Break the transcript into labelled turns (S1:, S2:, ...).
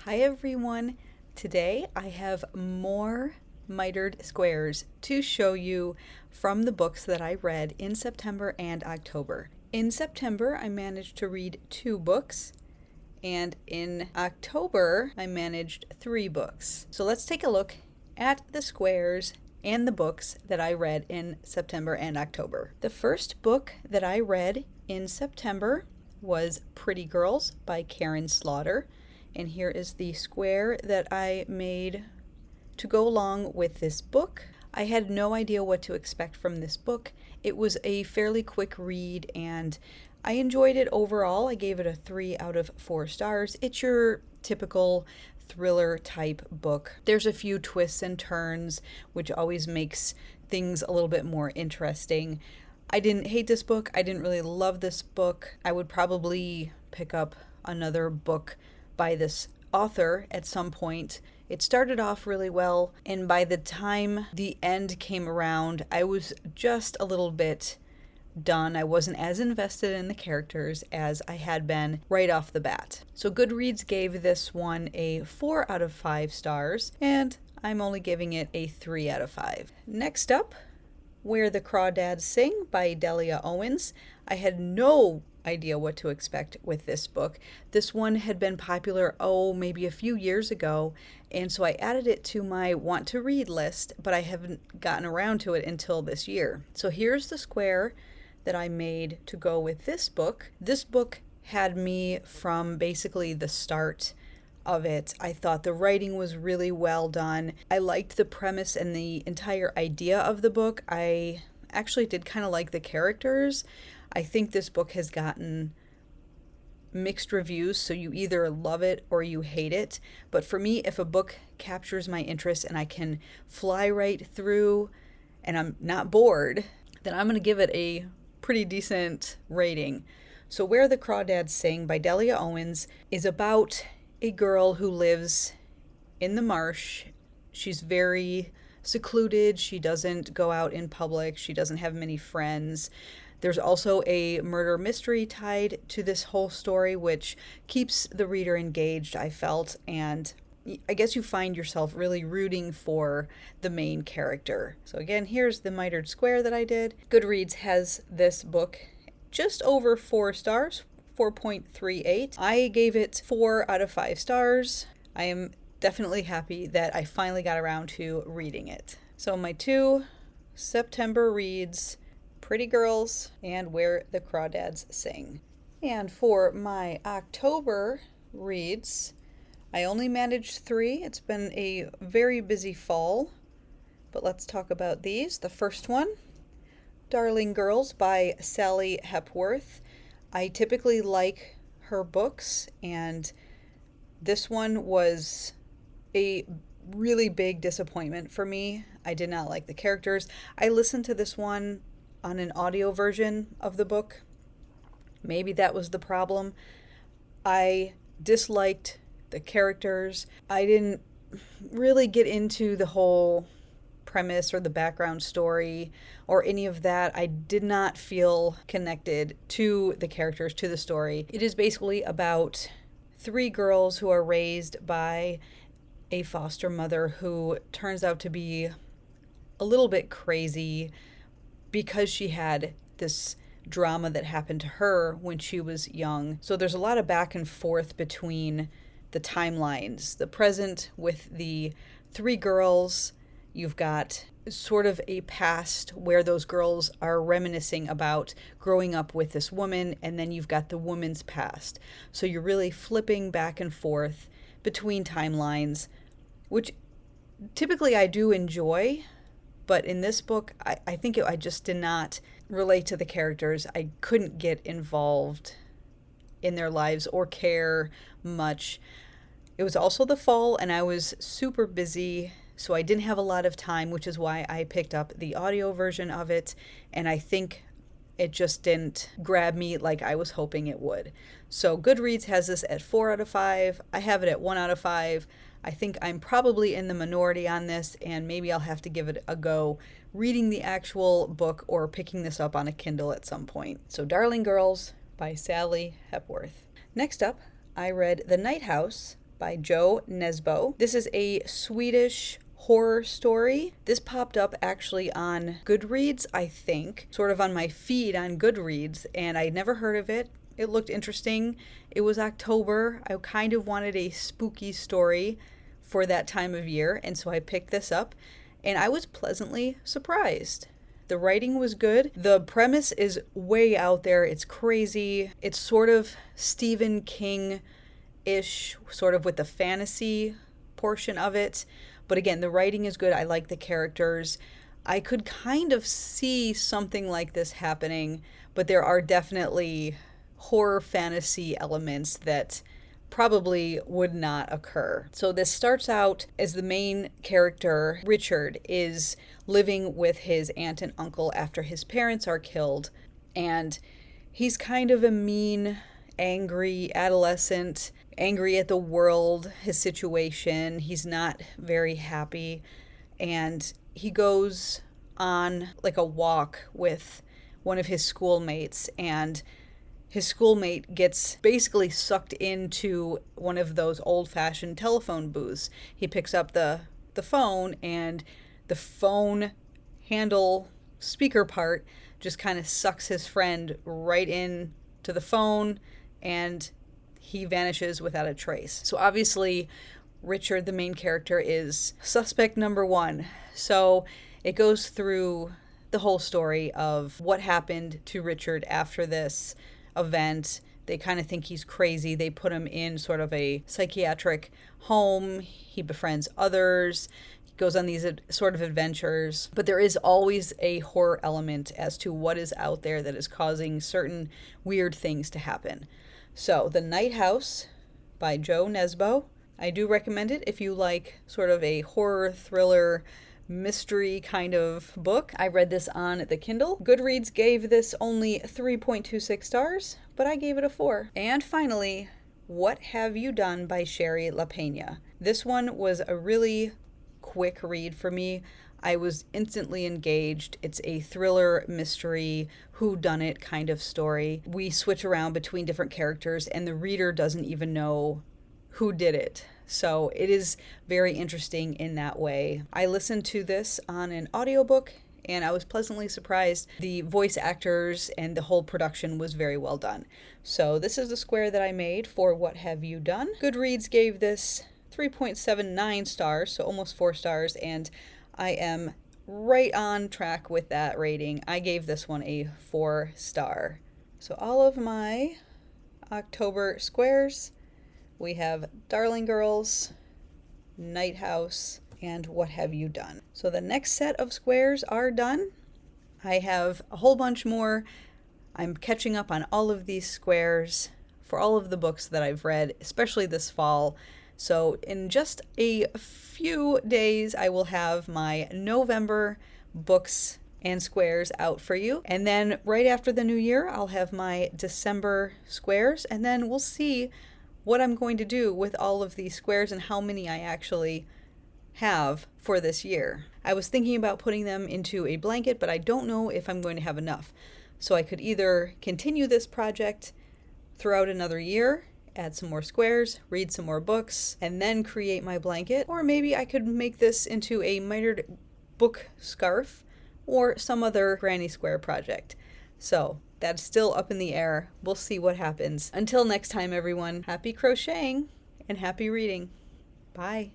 S1: Hi everyone! Today I have more mitered squares to show you from the books that I read in September and October. In September I managed to read 2 books, and in October I managed 3 books. So let's take a look at the squares and the books that I read in September and October. The first book that I read in September was Pretty Girls by Karin. And here is the square that I made to go along with this book. I had no idea what to expect from this book. It was a fairly quick read and I enjoyed it overall. I gave it a 3 out of 4 stars. It's your typical thriller type book. There's a few twists and turns, which always makes things a little bit more interesting. I didn't hate this book. I didn't really love this book. I would probably pick up another book by this author at some point. It started off really well, and by the time the end came around, I was just a little bit done. I wasn't as invested in the characters as I had been right off the bat. So Goodreads gave this one a 4 out of 5 stars, and I'm only giving it a 3 out of 5. Next up, Where the Crawdads Sing by Delia Owens. I had no idea what to expect with this book. This one had been popular, maybe a few years ago, and so I added it to my want to read list, but I haven't gotten around to it until this year. So here's the square that I made to go with this book. This book had me from basically the start of it. I thought the writing was really well done. I liked the premise and the entire idea of the book. I actually did kind of like the characters. I think this book has gotten mixed reviews, so you either love it or you hate it. But for me, if a book captures my interest and I can fly right through and I'm not bored, then I'm going to give it a pretty decent rating. So Where the Crawdads Sing by Delia Owens is about a girl who lives in the marsh. She's very secluded. She doesn't go out in public. She doesn't have many friends. There's also a murder mystery tied to this whole story, which keeps the reader engaged, I felt, and I guess you find yourself really rooting for the main character. So again, here's the mitered square that I did. Goodreads has this book just over 4 stars, 4.38. I gave it 4 out of 5 stars. I am definitely happy that I finally got around to reading it. So my 2 September reads, Pretty Girls and Where the Crawdads Sing. And for my October reads, I only managed 3. It's been a very busy fall, but let's talk about these. The first one, Darling Girls by Sally Hepworth. I typically like her books, and this one was a really big disappointment for me. I did not like the characters. I listened to this one on an audio version of the book. Maybe that was the problem. I disliked the characters. I didn't really get into the whole premise or the background story or any of that. I did not feel connected to the characters, to the story. It is basically about 3 girls who are raised by a foster mother who turns out to be a little bit crazy because she had this drama that happened to her when she was young. So there's a lot of back and forth between the timelines. The present with the 3 girls, you've got sort of a past where those girls are reminiscing about growing up with this woman, and then you've got the woman's past. So you're really flipping back and forth between timelines, which typically I do enjoy. But in this book, I think I just did not relate to the characters. I couldn't get involved in their lives or care much. It was also the fall, and I was super busy, so I didn't have a lot of time, which is why I picked up the audio version of it, and I think it just didn't grab me like I was hoping it would. So Goodreads has this at 4 out of 5. I have it at 1 out of 5. I think I'm probably in the minority on this, and maybe I'll have to give it a go reading the actual book or picking this up on a Kindle at some point. So Darling Girls by Sally Hepworth. Next up, I read The Night House by Jo Nesbo. This is a Swedish horror story. This popped up actually on Goodreads, I think, sort of on my feed on Goodreads, and I'd never heard of it. It looked interesting. It was October. I kind of wanted a spooky story for that time of year, and so I picked this up, and I was pleasantly surprised. The writing was good. The premise is way out there. It's crazy. It's sort of Stephen King-ish, sort of with the fantasy portion of it. But again, the writing is good. I like the characters. I could kind of see something like this happening, but there are definitely horror fantasy elements that probably would not occur. So this starts out as the main character, Richard, is living with his aunt and uncle after his parents are killed. And he's kind of a mean, angry adolescent, angry at the world, his situation. He's not very happy. And he goes on like a walk with one of his schoolmates, and his schoolmate gets basically sucked into one of those old-fashioned telephone booths. He picks up the phone, and the phone handle speaker part just kind of sucks his friend right in to the phone, and he vanishes without a trace. So obviously, Richard, the main character, is suspect number one. So it goes through the whole story of what happened to Richard after this event. They kind of think he's crazy. They put him in sort of a psychiatric home. He befriends others. He goes on these sort of adventures. But there is always a horror element as to what is out there that is causing certain weird things to happen. So, The Night House by Jo Nesbo. I do recommend it if you like sort of a horror thriller mystery kind of book. I read this on the Kindle. Goodreads gave this only 3.26 stars, but I gave it a 4. And finally, What Have You Done by Shari Lapena. This one was a really quick read for me. I was instantly engaged. It's a thriller, mystery, whodunit kind of story. We switch around between different characters, and the reader doesn't even know who did it. So it is very interesting in that way. I listened to this on an audiobook, and I was pleasantly surprised. The voice actors and the whole production was very well done. So this is the square that I made for What Have You Done? Goodreads gave this 3.79 stars, so almost 4 stars, and I am right on track with that rating. I gave this one a 4 star. So all of my October squares, we have Darling Girls, Night House, and What Have You Done? So the next set of squares are done. I have a whole bunch more. I'm catching up on all of these squares for all of the books that I've read, especially this fall. So in just a few days, I will have my November books and squares out for you. And then right after the new year, I'll have my December squares, and then we'll see what I'm going to do with all of these squares and how many I actually have for this year. I was thinking about putting them into a blanket, but I don't know if I'm going to have enough. So I could either continue this project throughout another year, add some more squares, read some more books, and then create my blanket, or maybe I could make this into a mitered book scarf or some other granny square project. So that's still up in the air. We'll see what happens. Until next time, everyone, happy crocheting and happy reading. Bye.